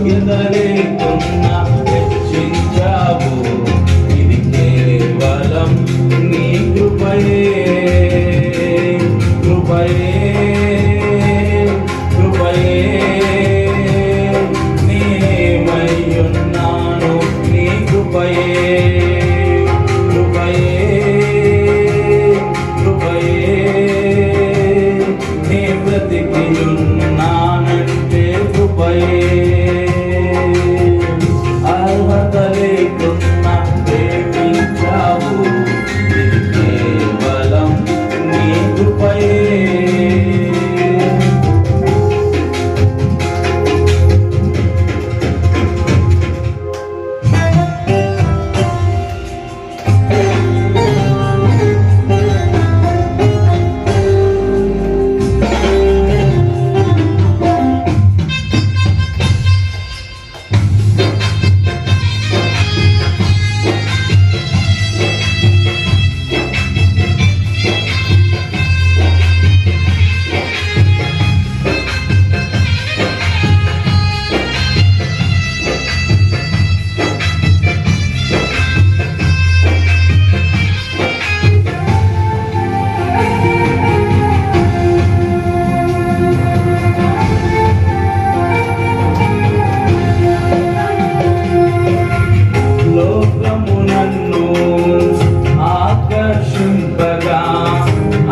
యోగ్యత లేకున్నా హెచ్చించావు. ఇది కేవలం నీ కృపయే, కృపయే, కృపయే. నేనేమయ్యున్నాను నీ కృపయే, కృపయే, కృపయే. నీ బ్రతికియున్నానంటే కృపయే. అర్హత లేకున్నా ప్రేమించావు. ఇది కేవలం నీ కృపయే.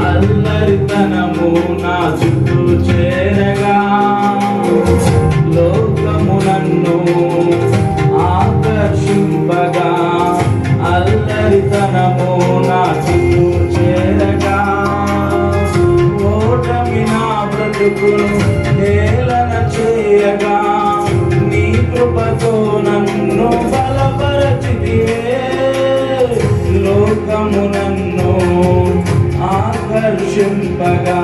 అల్లరితనము నా చుట్టూ చేరగా, లోకము నన్ను ఆకర్షింపగా, అల్లరితనము నా చుట్టూ చేరగా, ఓటమి నా బ్రతుకును హేళన చేయగా, నీ కృపతో నన్ను బలపరచితివే. లోకము నన్ను ఆకర్షింపగా,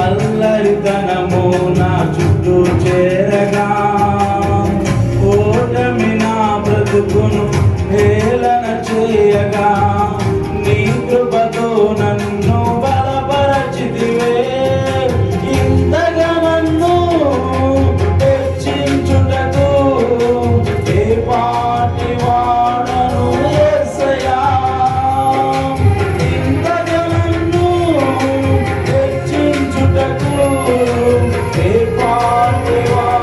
అల్లరితనము నా చుట్టూ చేరగా, ఓటమి నా బ్రతుకును హేళన చేయగా, నీ కృపతో నన్ను బలపరచితివే. ఇంతగా నన్ను హెచ్చించుటకు ఏ పాటి వాడను యేసయ్యా. ఇంతగా నన్ను హెచ్చించుటకు ఏ పాటి వాడను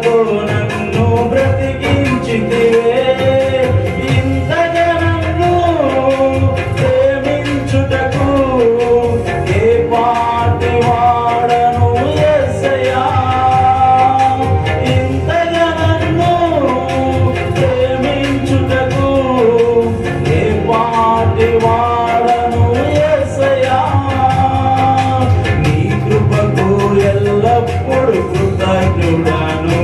కృపతో నన్ను బ్రతికించితివే. ఇంతగా నన్ను ప్రేమించుటకు ఏ పాటి వాడను యేసయ్యా. ఇంతగా నన్ను ప్రేమించుటకు ఏ పాటి వాడను యేసయ్యా. నీ కృపకు ఎల్లప్పుడు కృతజ్ఞుడను.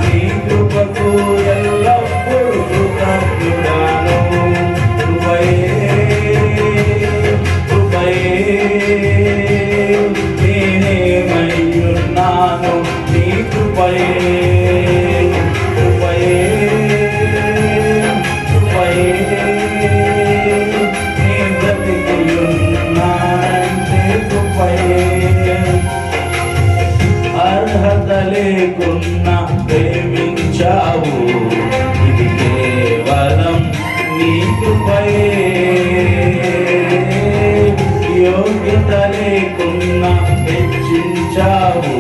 నీ కృపకు ఎల్లప్పుడు కృతజ్ఞుడను. కృపయే నేనేమయ్యున్నాను నీ కృపయే. నీ బ్రతికియున్నానంటే కృపయే. అర్హత లేకున్నా ప్రేమించావు, ఇది కేవలం నీ కృపయే. యోగ్యత లేకున్నా హెచ్చించావు,